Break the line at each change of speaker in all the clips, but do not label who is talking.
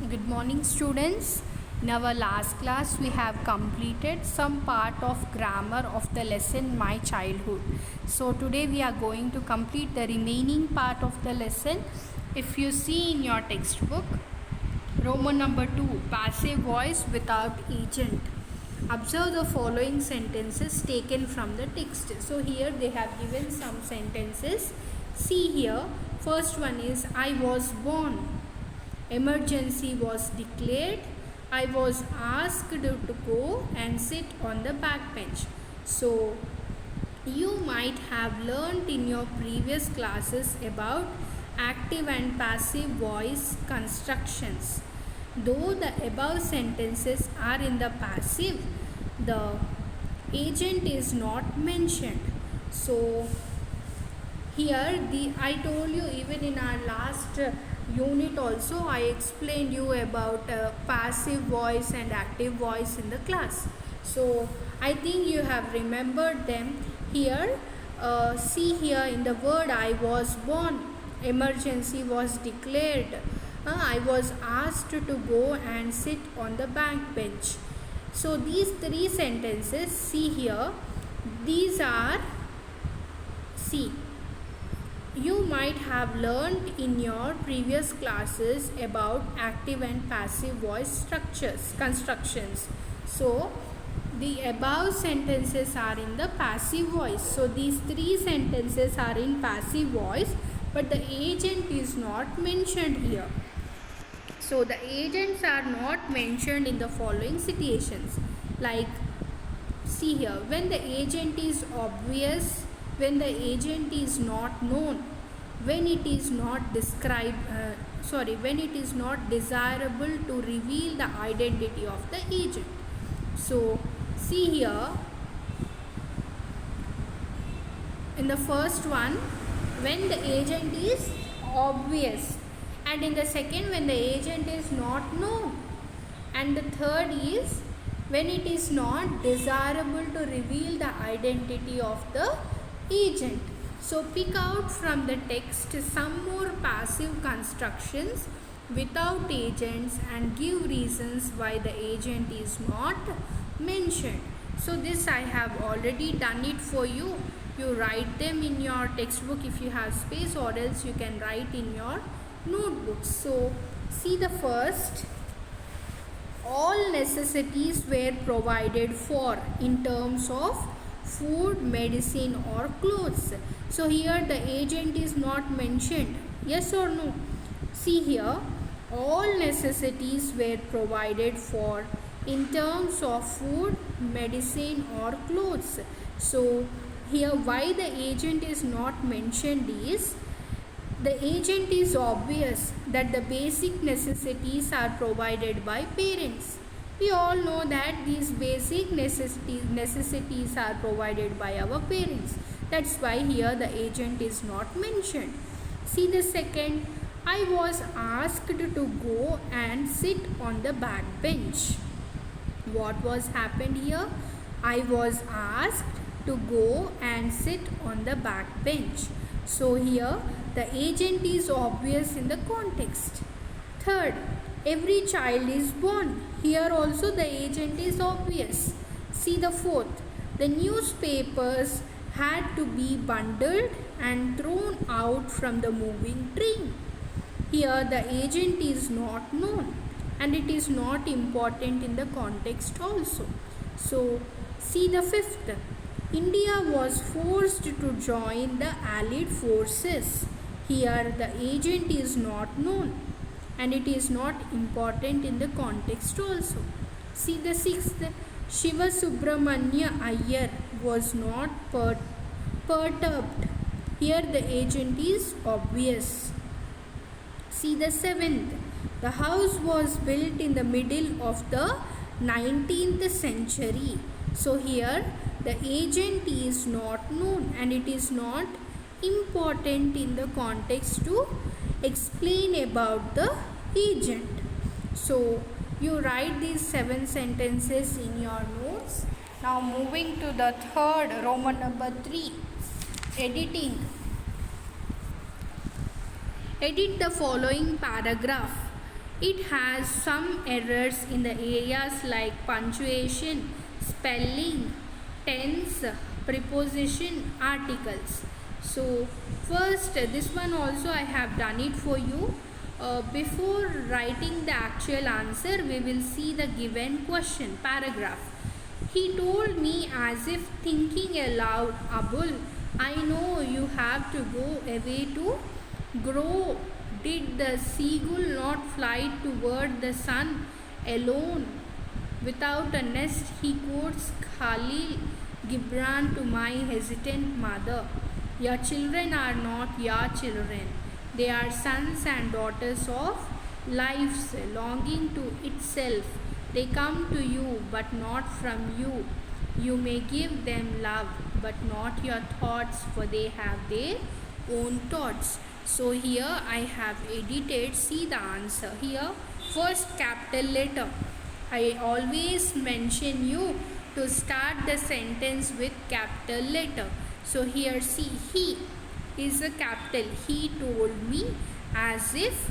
Good morning, students. In our last class, we have completed some part of grammar of the lesson My Childhood. So, today we are going to complete the remaining part of the lesson. If you see in your textbook, Roman number 2, passive voice without agent. Observe the following sentences taken from the text. So, here they have given some sentences. See here, first one is I was born. Emergency was declared. I was asked to go and sit on the backbench. So, you might have learnt in your previous classes about active and passive voice constructions. Though the above sentences are in the passive, the agent is not mentioned. So, here I told you even in our last unit also I explained you about passive voice and active voice in the class. So I think you have remembered them. Here see here in the word I was born, emergency was declared, I was asked to go and sit on the back bench. So these three sentences, see here, these are, see, you might have learned in your previous classes about active and passive voice structures, constructions. So, the above sentences are in the passive voice. So, these three sentences are in passive voice, but the agent is not mentioned here. So, the agents are not mentioned in the following situations. Like, see here, when the agent is obvious, when the agent is not known, when it is not when it is not desirable to reveal the identity of the agent. So see here, in the first one, when the agent is obvious, and in the second, when the agent is not known, and the third is when it is not desirable to reveal the identity of the agent. So pick out from the text some more passive constructions without agents and give reasons why the agent is not mentioned. So this I have already done it for you. You write them in your textbook if you have space, or else you can write in your notebooks. So see the first, all necessities were provided for in terms of food, medicine or clothes. So here the agent is not mentioned. Yes or no? See here, all necessities were provided for in terms of food, medicine or clothes. So here why the agent is not mentioned is, the agent is obvious that the basic necessities are provided by parents. We all know that these basic necessities are provided by our parents. That's why here the agent is not mentioned. See the second, I was asked to go and sit on the back bench. What was happened here? I was asked to go and sit on the back bench. So here the agent is obvious in the context. Third, every child is born. Here also the agent is obvious. See the fourth, the newspapers had to be bundled and thrown out from the moving train. Here the agent is not known and it is not important in the context also. So see the fifth, India was forced to join the Allied forces. Here the agent is not known and it is not important in the context also. See the sixth, Shiva Subramanya Iyer was not perturbed. Here the agent is obvious. See the seventh, the house was built in the middle of the 19th century. So here the agent is not known and it is not important in the context to explain about the agent. So you write these 7 sentences in your notes. Now moving to the third, Roman number 3, editing. Edit the following paragraph. It has some errors in the areas like punctuation, spelling, tense, preposition, articles. So first, this one also I have done it for you. Before writing the actual answer, we will see the given question paragraph. He told me as if thinking aloud, Abul, I know you have to go away to grow. Did the seagull not fly toward the sun alone without a nest? He quotes Khalil Gibran to my hesitant mother. Your children are not your children. They are sons and daughters of life's longing to itself. They come to you but not from you. You may give them love but not your thoughts, for they have their own thoughts. So here I have edited, see the answer here. First capital letter. I always mention you to start the sentence with capital letter. So here see, he is a capital. He told me as if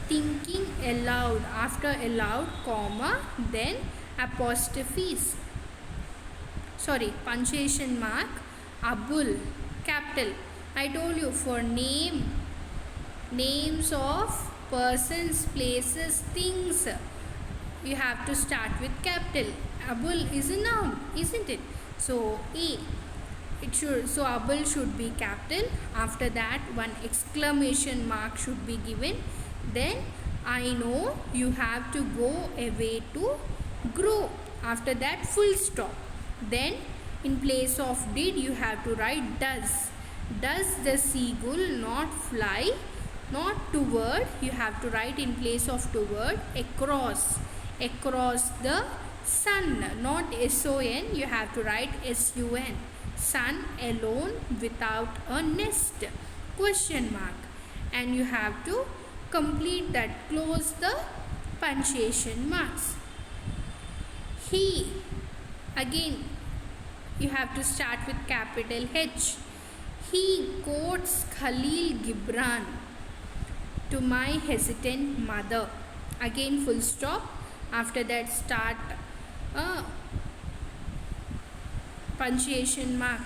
thinking aloud, after aloud comma, then apostrophes, sorry, punctuation mark, Abul, capital. I told you for names of persons, places, things, you have to start with capital. Abul is a noun, isn't it? So A, it should, so Abul should be capital. After that, one exclamation mark should be given. Then I know you have to go away to grow. After that, full stop. Then in place of did, you have to write does. Does the seagull not fly? Not toward, you have to write in place of toward, across. Across the sun, not S-O-N, you have to write S-U-N. Sun alone without a nest, question mark. And you have to complete that, close the punctuation marks. He, again you have to start with capital H. He quotes Khalil Gibran to my hesitant mother. Again full stop. After that, start punctuation mark.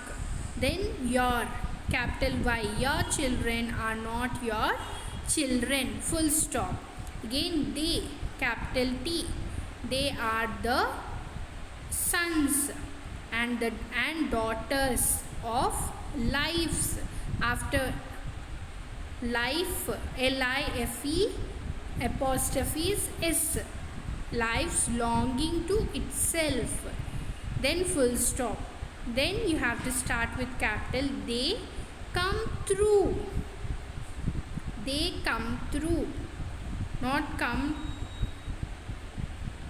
Then your, capital Y. Your children are not your children, full stop. Again they, capital T. They are the sons and daughters of lives. After life, L-I-F-E apostrophes S, lives longing to itself. Then full stop. Then you have to start with capital. They come through. They come through, not come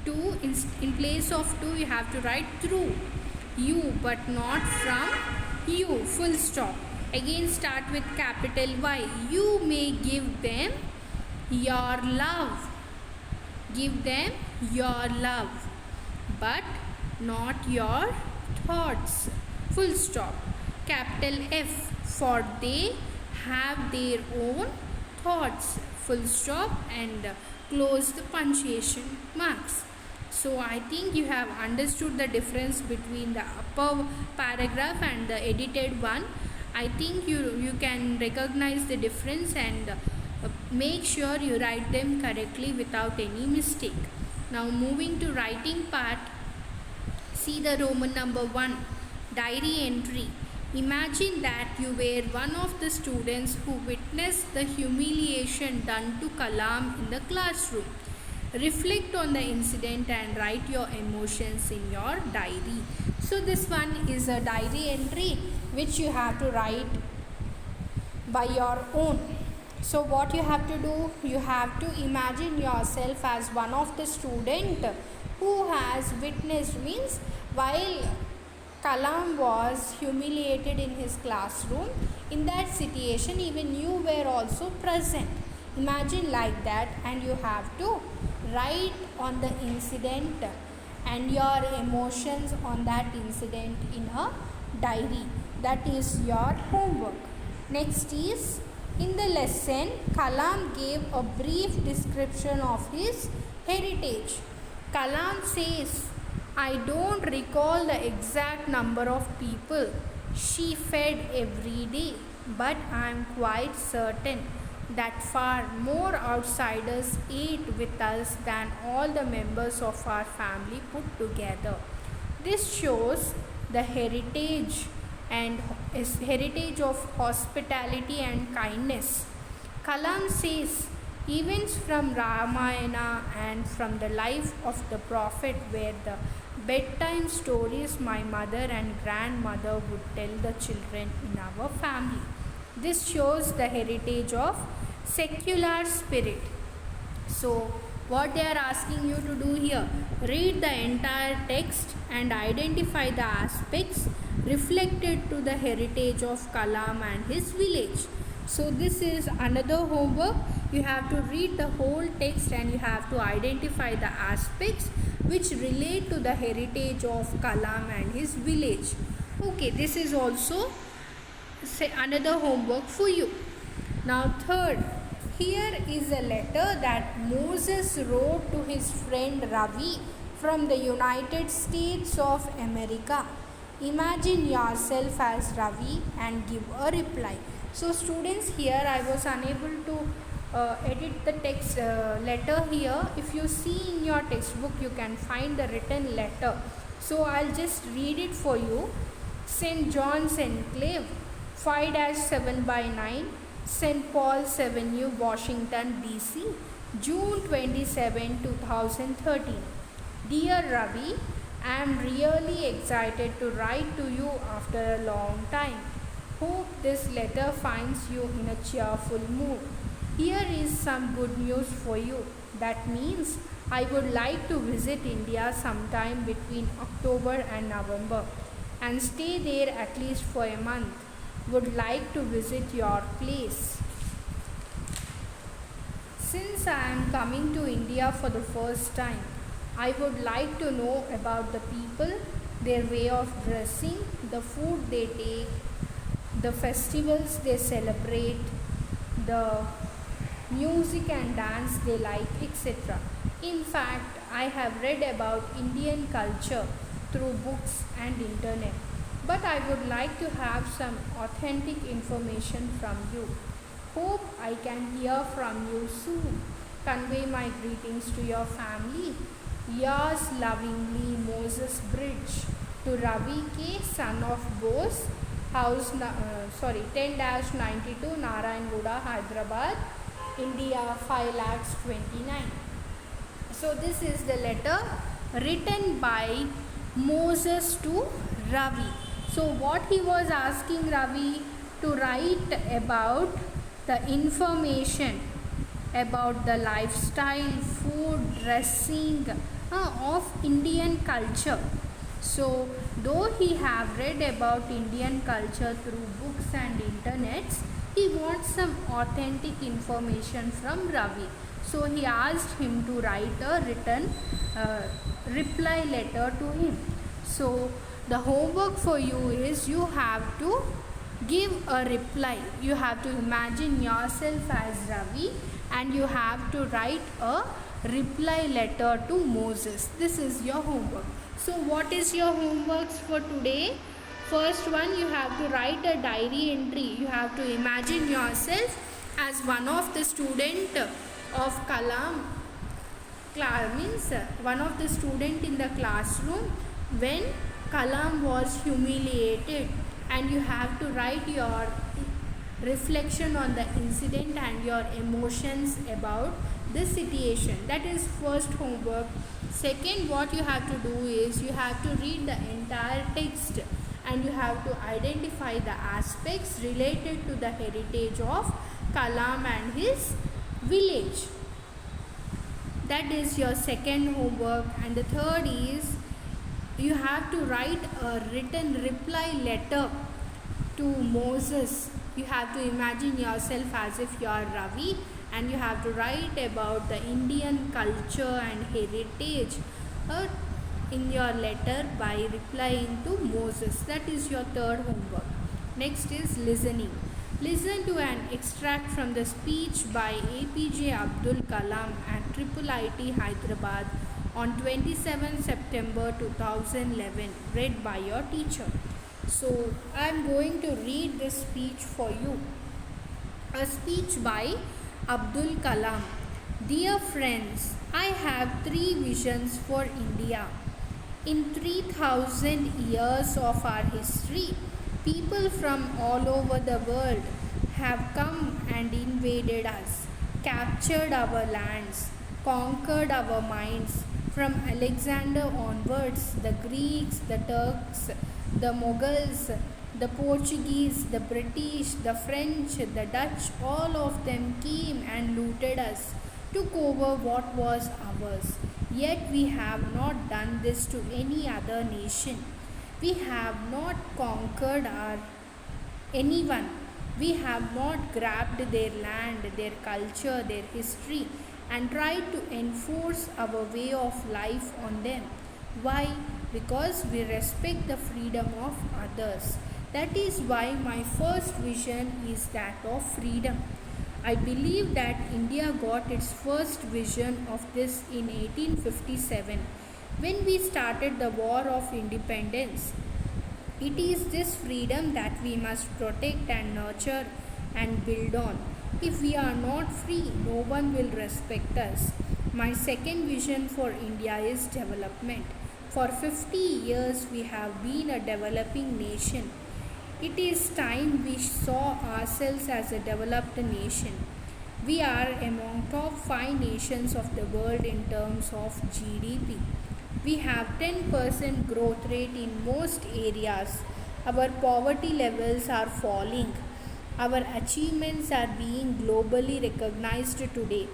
to. In place of to, you have to write through. You, but not from you, full stop. Again start with capital Y. You may give them your love. Give them your love, but not your thoughts, full stop. Capital F, for they have their own thoughts, full stop, and close the punctuation marks. So I think you have understood the difference between the upper paragraph and the edited one. I think you can recognize the difference and make sure you write them correctly without any mistake. Now moving to writing part, see the Roman number 1, diary entry. Imagine that you were one of the students who witnessed the humiliation done to Kalam in the classroom. Reflect on the incident and write your emotions in your diary. So this one is a diary entry which you have to write by your own. So what you have to do, you have to imagine yourself as one of the student who has witnessed, means while Kalam was humiliated in his classroom, in that situation even you were also present. Imagine like that, and you have to write on the incident and your emotions on that incident in a diary. That is your homework. Next is In the lesson, Kalam gave a brief description of his heritage. Kalam says, I don't recall the exact number of people she fed every day, but I am quite certain that far more outsiders ate with us than all the members of our family put together. This shows the heritage of hospitality and kindness. Kalam says events from Ramayana and from the life of the prophet were the bedtime stories my mother and grandmother would tell the children in our family. This shows the heritage of secular spirit. So, what they are asking you to do here, read the entire text and identify the aspects reflected to the heritage of Kalam and his village. So, this is another homework. You have to read the whole text and you have to identify the aspects which relate to the heritage of Kalam and his village. Okay, this is also another homework for you. Now, third, here is a letter that Moses wrote to his friend Ravi from the United States of America. Imagine yourself as Ravi and give a reply. So students, here I was unable to edit the text letter here. If you see in your textbook, you can find the written letter. So I'll just read it for you. St. John's Enclave, 5-7/9, St. Paul's Avenue, Washington, D.C., June 27, 2013. Dear Ravi, I am really excited to write to you after a long time. Hope this letter finds you in a cheerful mood. Here is some good news for you. That means I would like to visit India sometime between October and November and stay there at least for a month. Would like to visit your place. Since I am coming to India for the first time, I would like to know about the people, their way of dressing, the food they take, the festivals they celebrate, the music and dance they like, etc. In fact, I have read about Indian culture through books and internet, but I would like to have some authentic information from you. Hope I can hear from you soon. Convey my greetings to your family. Yours lovingly, Moses Bridge. To Ravi K, son of Bose, house 10-92, Narayanguda, Hyderabad, India, 5,29,000. So this is the letter written by Moses to Ravi. So what he was asking Ravi to write about the information about the lifestyle, food, dressing of Indian culture. So though he have read about Indian culture through books and internets, he wants some authentic information from Ravi. So he asked him to write a written reply letter to him. So the homework for you is you have to give a reply. You have to imagine yourself as Ravi and you have to write a reply letter to Moses. This is your homework. So what is your homeworks for today? First one, you have to write a diary entry. You have to imagine yourself as one of the student of Kalam, means one of the student in the classroom when Kalam was humiliated, and you have to write your reflection on the incident and your emotions about the situation. That is first homework. Second, what you have to do is you have to read the entire text and you have to identify the aspects related to the heritage of Kalam and his village. That is your second homework. And the third is you have to write a written reply letter to Moses. You have to imagine yourself as if you are Ravi and you have to write about the Indian culture and heritage in your letter by replying to Moses. That is your third homework. Next is listening. Listen to an extract from the speech by APJ Abdul Kalam at Triple IT Hyderabad on 27 September 2011, read by your teacher. So, I am going to read this speech for you. A speech by Abdul Kalam. Dear friends, I have three visions for India. In 3000 years of our history, people from all over the world have come and invaded us, captured our lands, conquered our minds. From Alexander onwards, the Greeks, the Turks, the Mughals, the Portuguese, the British, the French, the Dutch, all of them came and looted us, took over what was ours. Yet we have not done this to any other nation. We have not conquered anyone. We have not grabbed their land, their culture, their history, and tried to enforce our way of life on them. Why? Because we respect the freedom of others. That is why my first vision is that of freedom. I believe that India got its first vision of this in 1857 when we started the War of Independence. It is this freedom that we must protect and nurture and build on. If we are not free, no one will respect us. My second vision for India is development. For 50 years, we have been a developing nation. It is time we saw ourselves as a developed nation. We are among top 5 nations of the world in terms of GDP. We have 10% growth rate in most areas. Our poverty levels are falling. Our achievements are being globally recognized today.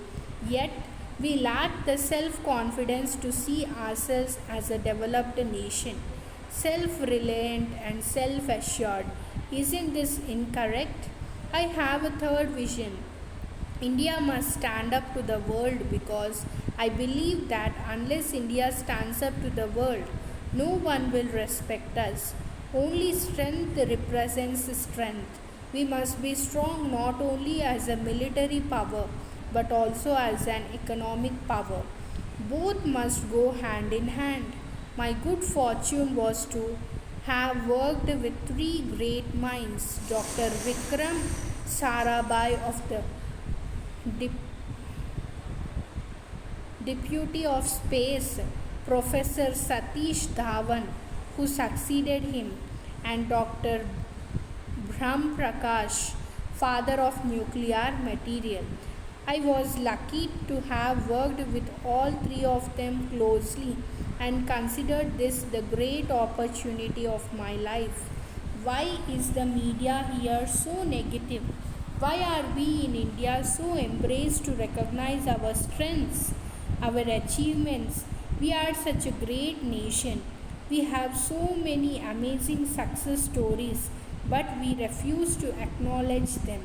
Yet, we lack the self-confidence to see ourselves as a developed nation. Self-reliant and self-assured. Isn't this incorrect? I have a third vision. India must stand up to the world because I believe that unless India stands up to the world, no one will respect us. Only strength represents strength. We must be strong not only as a military power but also as an economic power. Both must go hand in hand. My good fortune was to have worked with three great minds, Dr. Vikram Sarabhai of the Deputy of Space, Professor Satish Dhawan, who succeeded him, and Dr. Brahm Prakash, father of nuclear material. I was lucky to have worked with all three of them closely and considered this the great opportunity of my life. Why is the media here so negative? Why are we in India so embraced to recognize our strengths, our achievements? We are such a great nation. We have so many amazing success stories, but we refuse to acknowledge them.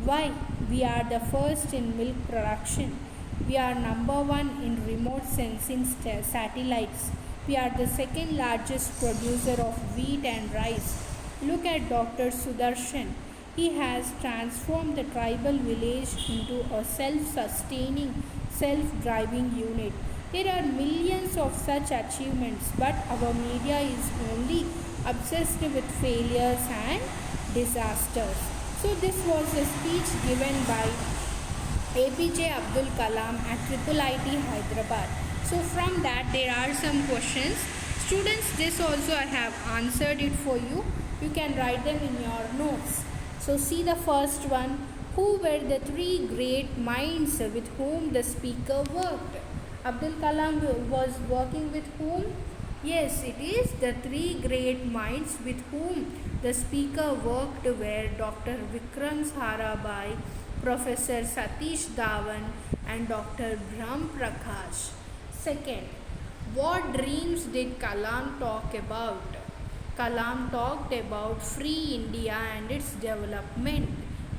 Why? We are the first in milk production. We are number one in remote sensing satellites. We are the second largest producer of wheat and rice. Look at Dr. Sudarshan. He has transformed the tribal village into a self-sustaining, self-driving unit. There are millions of such achievements, but our media is only obsessed with failures and disasters. So this was a speech given by APJ Abdul Kalam at Triple IT Hyderabad. So from that there are some questions. Students, this also I have answered it for you. You can write them in your notes. So see the first one. Who were the three great minds with whom the speaker worked? Abdul Kalam was working with whom? Yes, it is the three great minds with whom the speaker worked were Dr. Vikram Sarabhai, Professor Satish Dhawan and Dr. Brahm Prakash. Second, what dreams did Kalam talk about? Kalam talked about free India and its development.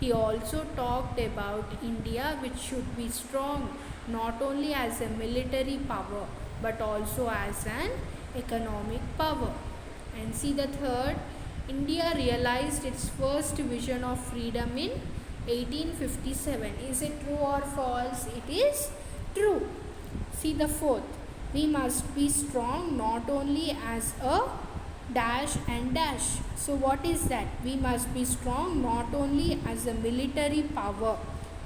He also talked about India which should be strong not only as a military power but also as an economic power. And see the third, India realized its first vision of freedom in 1857. Is it true or false? It is true. See the fourth. We must be strong not only as a dash and dash. So what is that? We must be strong not only as a military power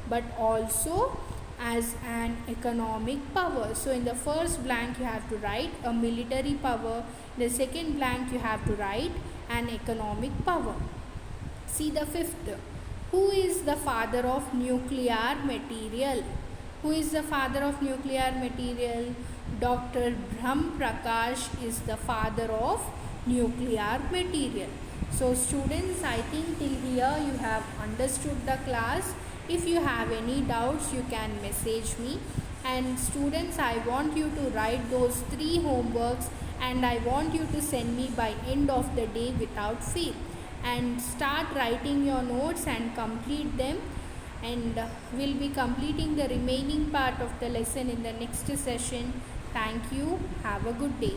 but also as an economic power. So in the first blank you have to write a military power, the second blank you have to write an economic power. See the fifth. Who is the father of nuclear material? Who is the father of nuclear material? Dr. Brahm Prakash is the father of nuclear material. So students, I think till here you have understood the class. If you have any doubts, you can message me. And students, I want you to write those 3 homeworks and I want you to send me by end of the day without fail. And start writing your notes and complete them, and we'll be completing the remaining part of the lesson in the next session. Thank you. Have a good day.